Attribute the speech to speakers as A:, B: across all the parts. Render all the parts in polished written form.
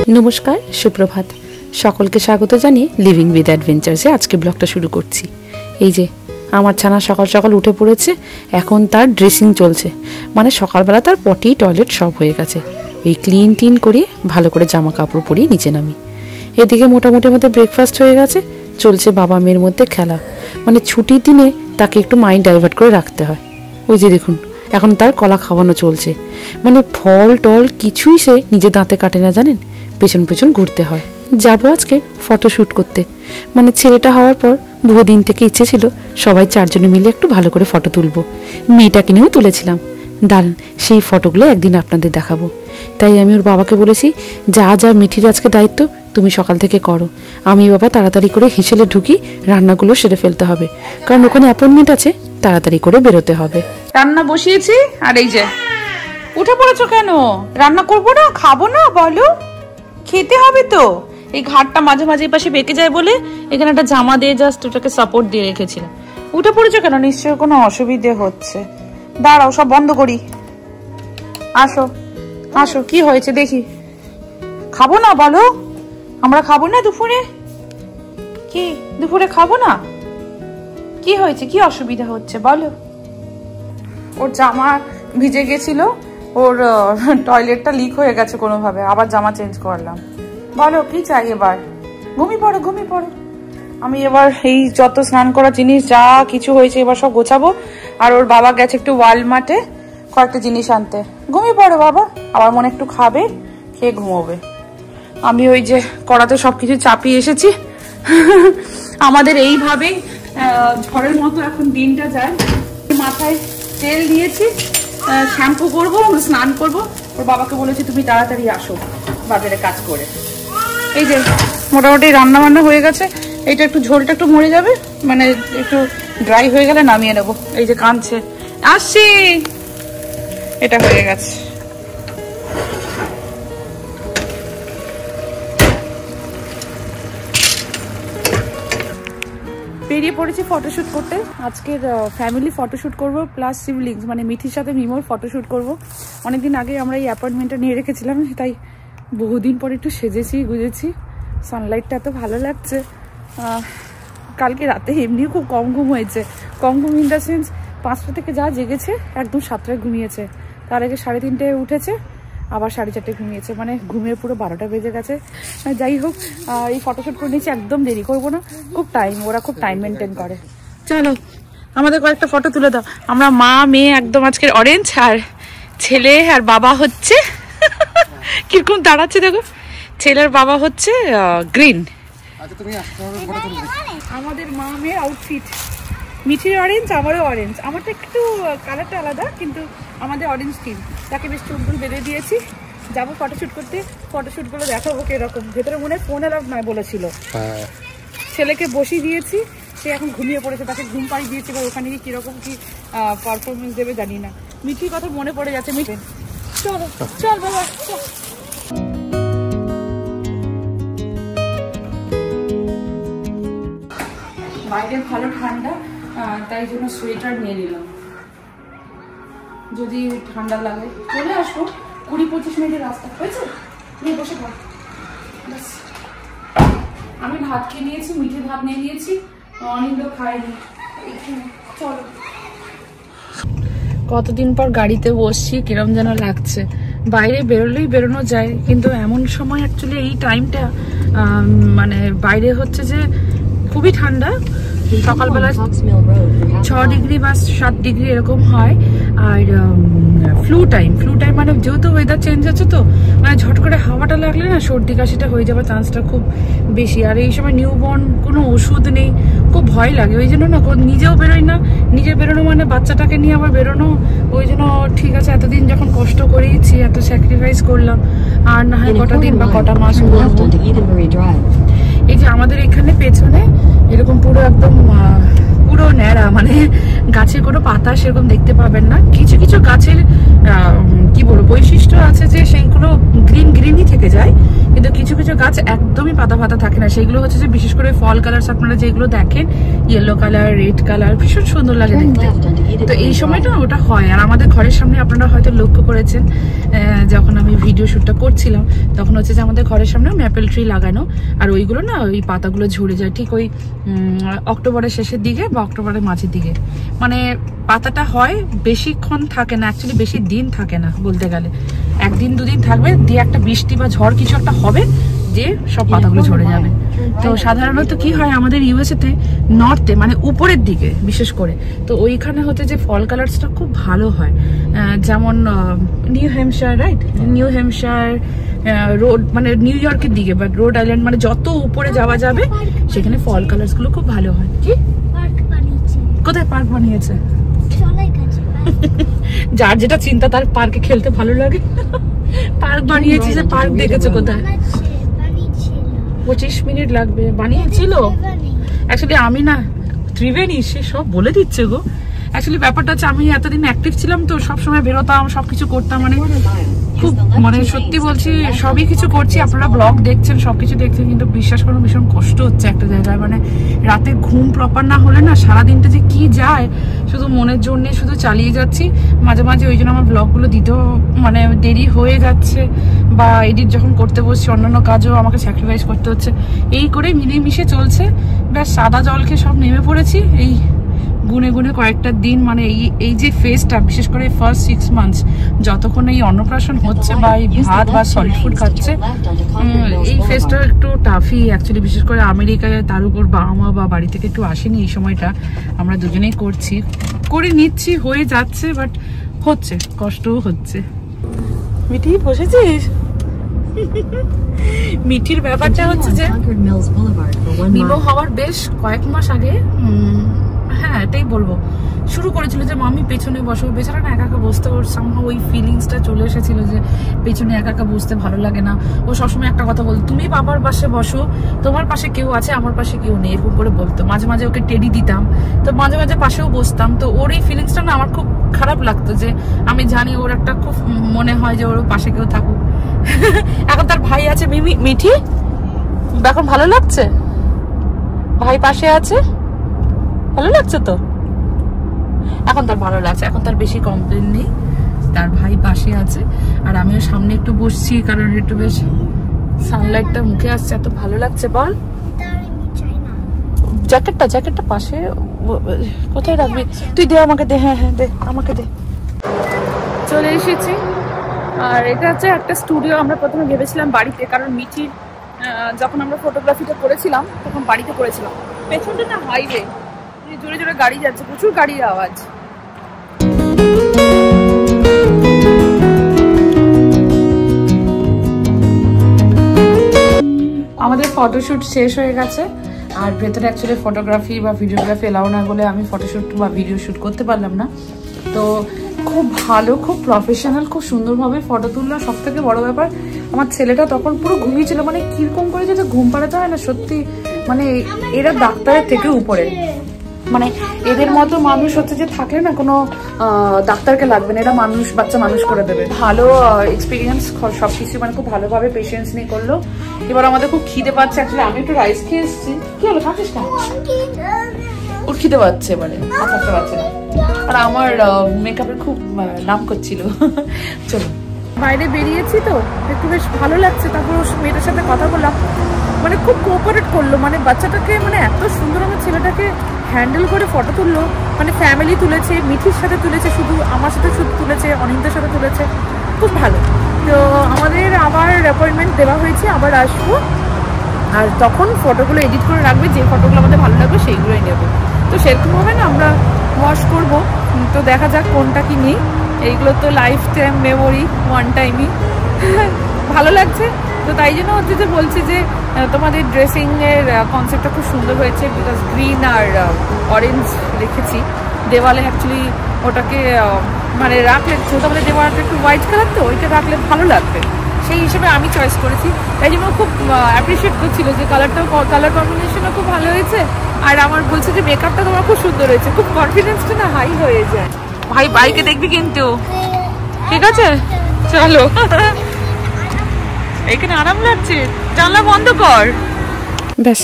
A: নমস্কার, সুপ্রভাত। সকলকে স্বাগত জানিয়ে লিভিং উইথ অ্যাডভেঞ্চার্সে আজকে ব্লগটা শুরু করছি। এই যে আমার ছানা সকাল সকাল উঠে পড়েছে, এখন তার ড্রেসিং চলছে, মানে সকালবেলা তার পটি টয়লেট সব হয়ে গেছে। এই ক্লিন টিন করিয়ে ভালো করে জামা কাপড় পরিয়ে নিচে নামি। এদিকে মোটামুটি মধ্যে ব্রেকফাস্ট হয়ে গেছে, চলছে বাবা মেয়ের মধ্যে খেলা। মানে ছুটির দিনে তাকে একটু মাইন্ড ডাইভার্ট করে রাখতে হয়। ওই যে দেখুন, এখন তার কলা খাওয়ানো চলছে। মানে ফল টল কিছুই সে নিজে দাঁতে কাটে না, জানেন, পেছন পেছন ঘুরতে হয়। যাবো আজকে ফটোশ্যুট করতে। মানে ছেলেটা হওয়ার পর বহুদিন থেকে ইচ্ছে ছিল সবাই চারজনে মিলে একটু ভালো করে ফটো তুলবো। মেয়েটাকে নিয়েও তুলেছিলাম, দাঁড়ান সেই ফটোগুলো একদিন আপনাদের দেখাবো। তাই আমি ওর বাবাকে বলেছি, যা যা মিঠির আজকে দায়িত্ব তুমি সকাল থেকে করো, আমি বাবা তাড়াতাড়ি করে হেসেলে ঢুকি, রান্নাগুলো সেরে ফেলতে হবে, কারণ ওখানে অ্যাপয়েন্টমেন্ট আছে, তাড়াতাড়ি করে বেরোতে হবে।
B: রান্না বসিয়েছি, আর এই যে উঠে পড়েছো কেন? রান্না করবো না, খাবো না? বলো, খেতে হবে তো। এই ঘাটটা মাঝে মাঝে পাশে বেঁকে যায় বলে এখানে একটা জামা দিয়ে জাস্ট ওটাকে সাপোর্ট দিয়ে রেখেছিলাম। উঠে পড়েছো কেন? নিশ্চয়ই কোনো অসুবিধে হচ্ছে। দাঁড়াও, সব বন্ধ করি। আসো আসো, কি হয়েছে দেখি। খাবো না বলো? আমরা খাবো না দুপুরে? কি দুপুরে খাবো না? কি হয়েছে, কি অসুবিধা হচ্ছে বলো? ওর জামা ভিজে গেছিল, ওর টয়লেটটা লিক হয়ে গেছে কোনোভাবে, আবার জামা চেঞ্জ করলাম। বলো কি চাই এবার? ঘুমিয়ে পড়ো, ঘুমিয়ে পড়ো। আমি এবার এই যত স্নান করা জিনিস যা কিছু হয়েছে এবার সব গোছাবো। আর ওর বাবা গেছে একটু ওয়ালমার্টে কয়েকটা জিনিস আনতে। ঘুমিয়ে পড়ো বাবা, আবার মনে একটু খাবে, খেয়ে ঘুমোবে। আমি ওই যে কড়াতে সবকিছু চাপিয়ে এসেছি। আমাদের এইভাবেই ঝড়ের মতো এখন দিনটা যায়। মাথায় তেল দিয়েছি, শ্যাম্পু করবো, স্নান করবো। ওর বাবাকে বলেছি তুমি তাড়াতাড়ি আসো বাজারে কাজ করে। এই যে মোটামুটি রান্না বান্না হয়ে গেছে। এইটা একটু ঝোলটা একটু মরে যাবে, মানে একটু ড্রাই হয়ে গেলে নামিয়ে নেবো। এই যে কাঁদছে, আসছি। এটা হয়ে গেছে। বেরিয়ে পড়েছি ফটোশুট করতে। আজকের ফ্যামিলি ফটোশুট করব, প্লাস সিবলিংস মানে মিঠির সাথে মিমোর ফটোশুট করব। অনেকদিন আগে আমরা এই অ্যাপয়েন্টমেন্টটা নিয়ে রেখেছিলাম, তাই বহুদিন পরে একটু সেজেছি গুজেছি। সানলাইটটা এত ভালো লাগছে। কালকে রাতে এমনিও খুব কম ঘুম হয়েছে। কম ঘুম ইন দ্য সেন্স 5টা থেকে যা জেগেছে একদম 7টায় ঘুমিয়েছে, তার আগে 3:30টায় উঠেছে, আবার 4:30টায় ঘুমিয়েছে, মানে ঘুমিয়ে পুরো 12টা বেজে গেছে। যাই হোক, এই ফটোশুট করে নিয়েছি, একদম দেরি করবো না। খুব টাইম, ওরা খুব টাইম মেনটেন করে। চলো আমাদের কয়েকটা ফটো তুলে দাও। আমরা মা মেয়ে একদম আজকের অরেঞ্জ, আর ছেলে আর বাবা হচ্ছে কিরকম দাঁড়াচ্ছে দেখো। ছেলের বাবা হচ্ছে গ্রিন। আমাদের মা মেয়ের আউটফিট, মিঠির অরেঞ্জ, আমারও অরেঞ্জ। আমারটা একটু কালারটা আলাদা, কিন্তু আমাদের অরেঞ্জ টিম। তাকে বেশ চুলগুল বেঁধে দিয়েছি, যাবো ফটোশুট করতে। ফটোশুট গুলো দেখাবো কিরকম। ভেতরে মনে হয় ফোন অ্যালাউড নয় বলেছিল। ছেলেকে বসিয়ে দিয়েছি, সে এখন ঘুমিয়ে পড়েছে, তাকে ঘুম পাড়িয়ে দিয়েছি। বা ওখানে গিয়ে কিরকম কি পারফরমেন্স দেবে জানি না। মিঠির কথা মনে পড়ে যাচ্ছে। মিঠি চলো, চল বাবা। বাইরে ভালো ঠান্ডা, তাই জন্য সোয়েটার নিয়ে নিলাম, যদি ঠান্ডা লাগে। চলে আসবো, 20-25 মিনিটের রাস্তা হয়েছে। নিয়ে বসে পড়। আমি ভাত খেয়ে নিয়েছি, মিঠে ভাত নিয়ে নিয়েছি, অনেক লোক খায়নি। চলো। কতদিন পর গাড়িতে বসছি, কিরম যেন লাগছে। বাইরে বেরোলেই বেরোনো যায়, কিন্তু এমন সময় অ্যাকচুয়ালি এই টাইমটা মানে বাইরে হচ্ছে যে খুবই ঠান্ডা। সকালবেলা 6 ডিগ্রি বা 7 ডিগ্রি এরকম হয়। আর ফ্লু টাইম মানে যেহেতু ওয়েদার চেঞ্জ আছে, তো মানে ঝট করে হাওয়াটা লাগলে না সর্দি কাশিটা হয়ে যাওয়ার চান্সটা খুব বেশি। আর এই সময় নিউবর্ন, কোনো ওষুধ নেই, খুব ভয় লাগে। ওই জন্য না নিজেও বেরোই না। নিজে বেরোনো মানে বাচ্চাটাকে নিয়ে আবার বেরোনো। ওই জন্য ঠিক আছে, এতদিন যখন কষ্ট করেইছি, এত স্যাক্রিফাইস করলাম, আর না হয় কটা দিন বা কটা মাস। এই যে আমাদের এখানে পেছনে এরকম পুরো একদম পুরো ন্যাড়া, মানে গাছের কোনো পাতা সেরকম দেখতে পাবেন না। কিছু কিছু গাছের কি বলবো বৈশিষ্ট্য আছে যে সেইগুলো গ্রিনই থেকে যায়, কিন্তু কিছু কিছু গাছ একদমই পাতা পাতা থাকে না। সেগুলো হচ্ছে যে বিশেষ করে ফল কালার আপনারা যেগুলো দেখেন, ইয়েলো কালার, রেড কালার, ভীষণ সুন্দর লাগে দেখতে। তো এই সময়টা ওটা হয়। আর আমাদের ঘরের সামনে আপনারা হয়তো লক্ষ্য করেছেন, যখন আমি ভিডিও শ্যুটটা করছিলাম তখন হচ্ছে যে আমাদের ঘরের সামনে ম্যাপেল ট্রি লাগানো, আর ওইগুলো না ওই পাতাগুলো ঝরে যায় ঠিক ওই অক্টোবরের শেষের দিকে বা অক্টোবরের মাঝের দিকে। মানে পাতাটা হয় বেশিক্ষণ থাকে না, অ্যাকচুয়ালি বেশি দিন থাকে না বলতে গেলে, একদিন দুদিন থাকবে, দিয়ে একটা বৃষ্টি বা ঝড় কিছু একটা হবে, যে সব পাতাগুলো ঝরে যাবে। তো সাধারণত কি হয় আমাদের ইউএসএতে নর্থে মানে উপরের দিকে বিশেষ করে, তো ওইখানে হচ্ছে যে ফল কালার্সটা খুব ভালো হয়। যেমন new Hampshire, right, new Hampshire, road মানে নিউ ইয়র্কের দিকে বা রোড আইল্যান্ড, মানে যত উপরে যাওয়া যাবে সেখানে ফল কালার্স গুলো খুব ভালো হয়। কি কোথায় পার্ক বানিয়েছে? যার যেটা চিন্তা তার পার্কে খেলতে ভালো লাগে। পার্ক বানিয়েছে, যে পার্ক দেখেছো কোথায়? 25 মিনিট লাগবে। বানিয়েছিল অ্যাকচুয়ালি, আমি না ত্রিবেণী, সে সব বলে দিচ্ছে গো। অ্যাকচুয়ালি ব্যাপারটা হচ্ছে আমি এতদিন অ্যাক্টিভ ছিলাম তো, সবসময় বেরোতাম, সবকিছু করতাম, মানে খুব মানে সত্যি বলছি সবই কিছু করছি, আপনারা ব্লগ দেখছেন, সবকিছু দেখছেন, কিন্তু বিশ্বাস করুন ভীষণ কষ্ট হচ্ছে একটা জায়গায়। মানে রাতে ঘুম প্রপার না হলে না সারাদিনটা যে কি যায়, শুধু মনের জন্য শুধু চালিয়ে যাচ্ছি। মাঝে মাঝে ওই জন্য আমার ব্লগগুলো দিতেও মানে দেরি হয়ে যাচ্ছে, বা এডিট যখন করতে বসছি অন্যান্য কাজও আমাকে স্যাক্রিফাইস করতে হচ্ছে। এই করে মিলিয়ে মিশে চলছে। ব্যাস সাদা জলকে সব নেমে পড়েছি এই গুনে গুনে কয়েকটা দিন। মানে এই যে ফেজটা, বিশেষ করে ফার্স্ট 6 মান্থস যতক্ষণ এই অন্নপ্রাশন হচ্ছে বা এই ভাত বা সলিড ফুড খাচ্ছে, এই ফেজটা একটু টাফই অ্যাকচুয়ালি। বিশেষ করে আমেরিকায়, তার উপর বাবা মা বা বাড়ি থেকে একটু আসেনি, এই সময়টা আমরা দুজনেই করে নিচ্ছি, হয়ে যাচ্ছে, বাট হচ্ছে, কষ্টও হচ্ছে। মিঠি বসেছিস? মিঠির ব্যাপারটা হচ্ছে যে নিমো হওয়ার বেশ কয়েক মাস আগে, হ্যাঁ এটাই বলবো, শুরু করেছিল যে মামি পেছনে বসো। বেচারা না একা একা বসতে, ওর সামহাও ওই ফিলিংসটা চলে এসেছিল যে পেছনে একা একা বসতে ভালো লাগে না। ও সবসময় একটা কথা বলতো, তুমি বাবার পাশে বসো, তোমার পাশে কেউ আছে, আমার পাশে কেউ নেই, এরকম করে বলতো। মাঝে মাঝে ওকে টেডি দিতাম, তো মাঝে মাঝে পাশেও বসতাম। তো ওর এই ফিলিংসটা না আমার খুব খারাপ লাগতো, যে আমি জানি ওর একটা খুব মনে হয় যে ওর পাশে কেউ থাকুক। এখন তার ভাই আছে, মিঠি এখন ভালো লাগছে, ভাই পাশে আছে, ভালো লাগছে তো। এখন তার ভালো লাগছে, এখন তার বেশি কমপ্লেন নেই, তার ভাই পাশে আছে। আর আমিও সামনে একটু বসছি, কারণ একটু বেশ সানলাইটটা মুখে আসছে, এত ভালো লাগছে। বল, জ্যাকেটটা পাশে কোথায় রাখবি? তুই দে আমাকে, দে, হ্যাঁ হ্যাঁ দে আমাকে দে। চলে এসেছি, আর এটা হচ্ছে একটা স্টুডিও। আমরা প্রথমে ভেবেছিলাম বাড়িতে, কারণ মিঠির যখন আমরা ফটোগ্রাফিটা করেছিলাম তখন বাড়িতে করেছিলাম। পেছনটা না হাইওয়ে, জোরে জোরে গাড়ি যাচ্ছে, প্রচুর গাড়ির আওয়াজ। আমাদের ফটোশুট শেষ হয়ে গেছে, আর ভেতরে অ্যাকচুয়ালি ফটোগ্রাফি বা ভিডিওগ্রাফি এলাও না বলে আমি ফটোশুট বা ভিডিও শ্যুট করতে পারলাম না। তো খুব ভালো, খুব প্রফেশনাল, খুব সুন্দরভাবে ফটো তুললাম। সব থেকে বড় ব্যাপার, আমার ছেলেটা তখন পুরো ঘুমিয়েছিল, মানে কিরকম করে যে ঘুম পাড়াতে হয় না সত্যি, মানে এরা ডাক্তারের থেকে উপরে। মানে এদের মতো মানুষ হচ্ছে যে থাকলে না কোনো ডাক্তারকে লাগবে না, এরা মানুষ, বাচ্চা মানুষ করে দেবে। ভালো এক্সপিরিয়েন্স সবকিছু, মানে খুব ভালোভাবে পেশেন্স নিয়ে করলো। এবার আমাদের খুব খিদে পাচ্ছে, অ্যাকচুয়ালি আমি একটু রাইস খেয়ে এসেছি। কি হলো, থাকিস না? ওর খিদে পাচ্ছে, এবারে থাকতে পারছে না। আর আমার মেকআপের খুব নাম করছিল। চলো, বাইরে বেরিয়েছি তো একটু বেশ ভালো লাগছে। তারপর ওর মেয়েটার সাথে কথা বললাম, মানে খুব কোঅপারেট করলো, মানে বাচ্চাটাকে মানে এত সুন্দর আমার ছেলেটাকে হ্যান্ডেল করে ফটো তুললো। মানে ফ্যামিলি তুলেছে, মিঠির সাথে তুলেছে, শুধু আমার সাথে শুধু তুলেছে, অনিন্দার সাথে তুলেছে, খুব ভালো। তো আমাদের আবার অ্যাপয়েন্টমেন্ট দেওয়া হয়েছে, আবার আসবো, আর তখন ফটোগুলো এডিট করে রাখবে, যে ফটোগুলো আমাদের ভালো লাগবে সেইগুলোই নেবো। তো সেরকমভাবে না আমরা ওয়াশ করবো, তো দেখা যাক কোনটা কি নেই। এইগুলো তো লাইফ টাইম মেমোরি, ওয়ান টাইমই। ভালো লাগছে, তো তাই জন্য হচ্ছে যে বলছি যে তোমাদের ড্রেসিংয়ের কনসেপ্টটা খুব সুন্দর হয়েছে, বিকজ গ্রিন আর অরেঞ্জ রেখেছি দেওয়ালে। অ্যাকচুয়ালি ওটাকে মানে রাখলে, যেহেতু আমাদের দেওয়ালটা একটু হোয়াইট কালার, তো ওইটা রাখলে ভালো লাগবে, সেই হিসেবে আমি চয়েস করেছি। তাই জন্য খুব অ্যাপ্রিসিয়েট করছিল যে কালারটাও, কালার কম্বিনেশনও খুব ভালো হয়েছে,
A: আর আমার বলছে যে মেকআপটা তোমার খুব সুন্দর হয়েছে, খুব কনফিডেন্সটা না হাই হয়ে যায়।
B: ভাই বাইকে দেখবি কিন্তু, ঠিক আছে? চলো, এখানে আরাম লাগছে, জানলা বন্ধ কর।
A: ব্যাস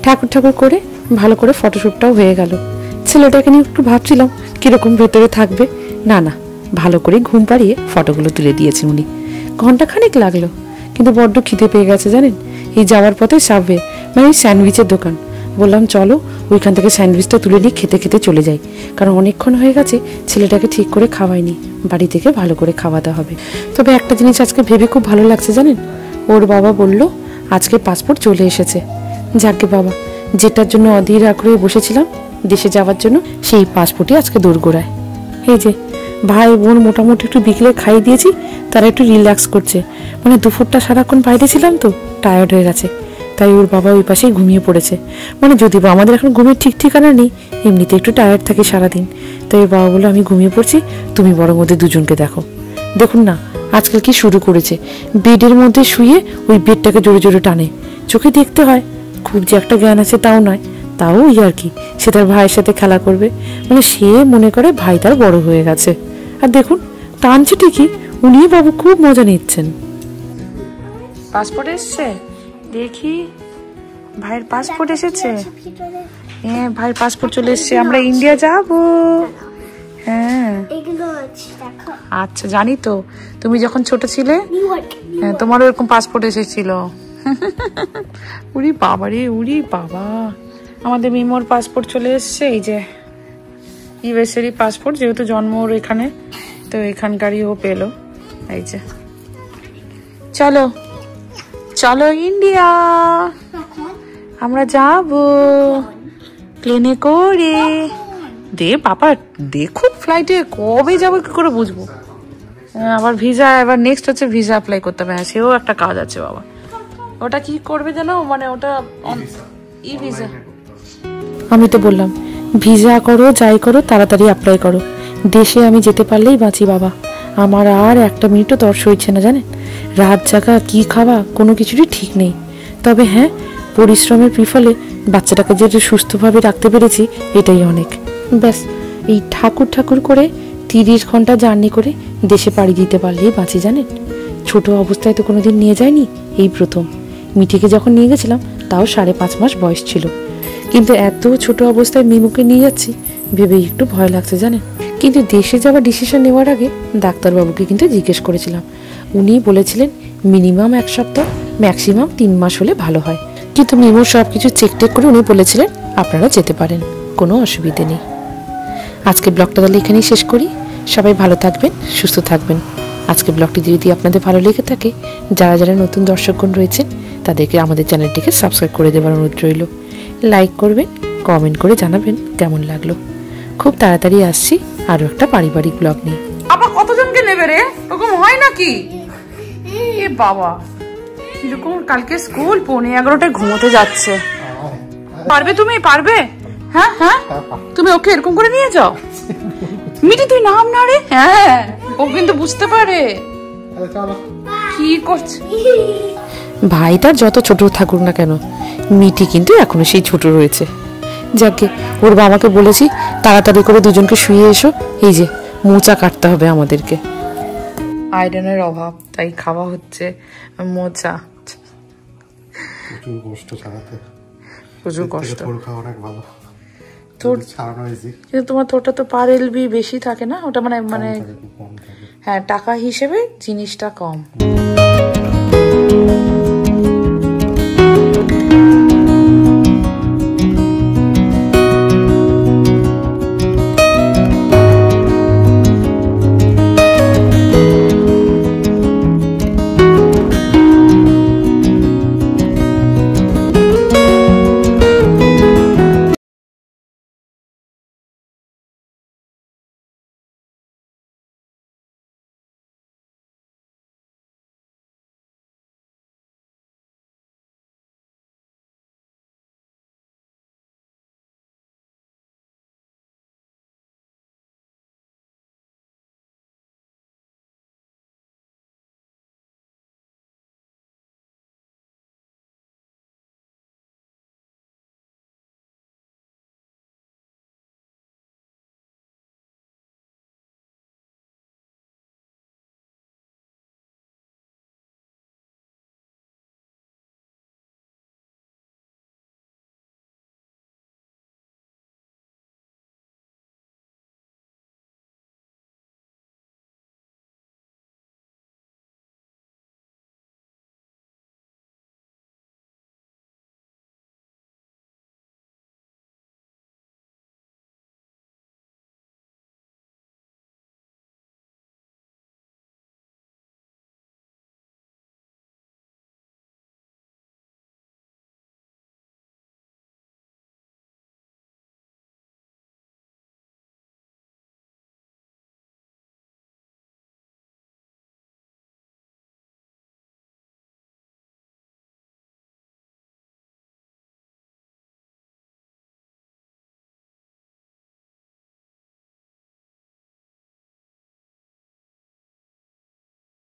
A: ঠাকুর ঠাকুর করে ভালো করে ফটোশ্যুটটাও হয়ে গেল। ছেলেটাকে নিয়ে একটু ভাবছিলাম কিরকম ভেতরে থাকবে, না না ভালো করে ঘুম পাড়িয়ে ফটোগুলো তুলে দিয়েছে উনি। ঘন্টাখানেক লাগলো, কিন্তু বড্ড খিদে পেয়ে গেছে জানেন। এই যাওয়ার পথে সাবওয়ে মানে স্যান্ডউইচের দোকান, বললাম চলো ওইখান থেকে স্যান্ডউইচটা তুলে নিয়ে খেতে খেতে চলে যাই, কারণ অনেকক্ষণ হয়ে গেছে ছেলেটাকে ঠিক করে খাওয়াইনি, বাড়ি থেকে ভালো করে খাওয়াতে হবে। তবে একটা জিনিস আজকে ভেবে খুব ভালো লাগছে জানেন, ওর বাবা বলল আজকে পাসপোর্ট চলে এসেছে। যাকে বাবা, যেটার জন্য অধীর আগ্রহে বসেছিলাম দেশে যাওয়ার জন্য, সেই পাসপোর্টই আজকে দোরগোড়ায়। এই যে ভাই বোন মোটামুটি একটু বিকেলে খাইয়ে দিয়েছি, তারা একটু রিল্যাক্স করছে, মানে দুপুরটা সারাক্ষণ বাইরে ছিলাম তো টায়ার্ড হয়ে গেছে, তাই ওর বাবা ওই পাশেই ঘুমিয়ে পড়েছে। মানে যদি বা আমাদের এখন ঘুমের ঠিক ঠিকানা নেই, এমনিতে একটু টায়ার্ড থাকি সারাদিন, তাই ওর বাবা বললো আমি ঘুমিয়ে পড়ছি, তুমি বরং ওদের দুজনকে দেখো। দেখুন না আজকাল কি শুরু করেছে, বেডের মধ্যে শুয়ে ওই বেডটাকে জোরে জোরে টানে, চোখে দেখতে হয়, খুব যে একটা জ্ঞান আছে তাও নয়, তাও ওই আর কি, সে তার ভাইয়ের সাথে খেলা করবে, মানে সে মনে করে ভাই তার বড় হয়ে গেছে। আর দেখুন টানছে ঠিকই, উনি বাবু খুব মজা নিচ্ছেন।
B: পাসপোর্ট এসছে, দেখি ভাইয়ের পাসপোর্ট এসেছে। হ্যাঁ ভাইয়ের পাসপোর্ট চলে এসছে, আমরা ইন্ডিয়া যাব। হ্যাঁ আচ্ছা, জানি তো তুমি যখন ছোট ছিলে তোমার এরকম পাসপোর্ট এসেছিল। উরি বাবা রে, উরি বাবা, আমাদের মিমোর পাসপোর্ট চলে এসছে। এই যে ইউএসএরই পাসপোর্ট, যেহেতু জন্ম ওর এখানে, তো এখানকারই ও পেলো। এই যে চলো চলো ইন্ডিয়া, আমরা যাব প্লেনে করে। দে বাবা দেখুন ফ্লাইটে কবে যাবো কি করে বুঝবো। আবার ভিসা, এবার নেক্সট হচ্ছে ভিসা অ্যাপ্লাই করতে হবে। হ্যাঁ সেও একটা কাজ আছে বাবা। ওটা কি করবে জানো, মানে ওটা ই ভিসা।
A: আমি তো বললাম ভিসা করো যাই করো তাড়াতাড়ি অ্যাপ্লাই করো, দেশে আমি যেতে পারলেই বাঁচি বাবা। আমার আর একটা মিনিটও তর সইছে না জানেন, রাত জাগা কি খাওয়া কোনো কিছুরই ঠিক নেই। তবে হ্যাঁ পরিশ্রমের বিফলে বাচ্চাটাকে যে সুস্থভাবে রাখতে পেরেছি এটাই অনেক। ব্যাস এই ঠাকুর ঠাকুর করে 30 ঘন্টা জার্নি করে দেশে পাড়ি দিতে পারলেই বাঁচি জানেন। ছোট অবস্থায় তো কোনোদিন নিয়ে যায়নি, এই প্রথম। মিঠিকে যখন নিয়ে গেছিলাম তাও 5.5 মাস বয়স ছিল, কিন্তু এত ছোট অবস্থায় মিমুকে নিয়ে যাচ্ছি ভেবেই একটু ভয় লাগছে জানেন। কিন্তু দেশে যাওয়ার ডিসিশন নেওয়ার আগে ডাক্তারবাবুকে কিন্তু জিজ্ঞেস করেছিলাম, উনি বলেছিলেন মিনিমাম 1 সপ্তাহ, ম্যাক্সিমাম 3 মাস হলে ভালো হয়। কিন্তু মিমুর সব কিছু চেক টেক করে উনি বলেছিলেন আপনারা যেতে পারেন, কোনো অসুবিধে নেই। আজকে ব্লগটা তাহলে এখানেই শেষ করি। সবাই ভালো থাকবেন, সুস্থ থাকবেন। আজকে ব্লগটি যদি আপনাদের ভালো লেগে থাকে, যারা যারা নতুন দর্শকগণ রয়েছেন তাদেরকে আমাদের চ্যানেলটিকে সাবস্ক্রাইব করে দেওয়ার অনুরোধ রইল। লাইক করবেন, কমেন্ট করে জানাবেন কেমন লাগলো। খুব তাড়াতাড়ি আসছি আরও একটা পারিবারিক ব্লগ নিয়ে।
B: আবার কতজনকে নেবে রে, ওরকম হয় নাকি? এ বাবা এরকম, কালকে স্কুল 11:15 ঘুমোতে যাচ্ছে। পারবে তুমি, পারবে? হ্যাঁ হ্যাঁ তুমি ওকে এরকম করে নিয়ে যাও। মিটি তুই নাম না রে। হ্যাঁ ও কিন্তু বুঝতে পারে কি করছে।
A: ভাইটার যত ছোট থাকুক না কেন, মিটি কিন্তু এখনো সেই ছোট রয়েছে। যাকে ওর বাবাকে বলেছি তাড়াতাড়ি করে দুজনকে শুয়ে এসো, এই যে মোচা কাটতে হবে আমাদেরকে।
B: আয়রনের অভাব, তাই খাওয়া হচ্ছে মোচা।
C: প্রচুর কষ্ট ছাড়াতে,
B: প্রচুর কষ্ট।
C: অনেক ভালো
B: তোর
C: ছাড়ানো ইজি,
B: কিন্তু তোমার তোরটা তো পার এলবি বেশি থাকে না, ওটা মানে
C: কম থাকে।
B: হ্যাঁ টাকা হিসেবে জিনিসটা কম।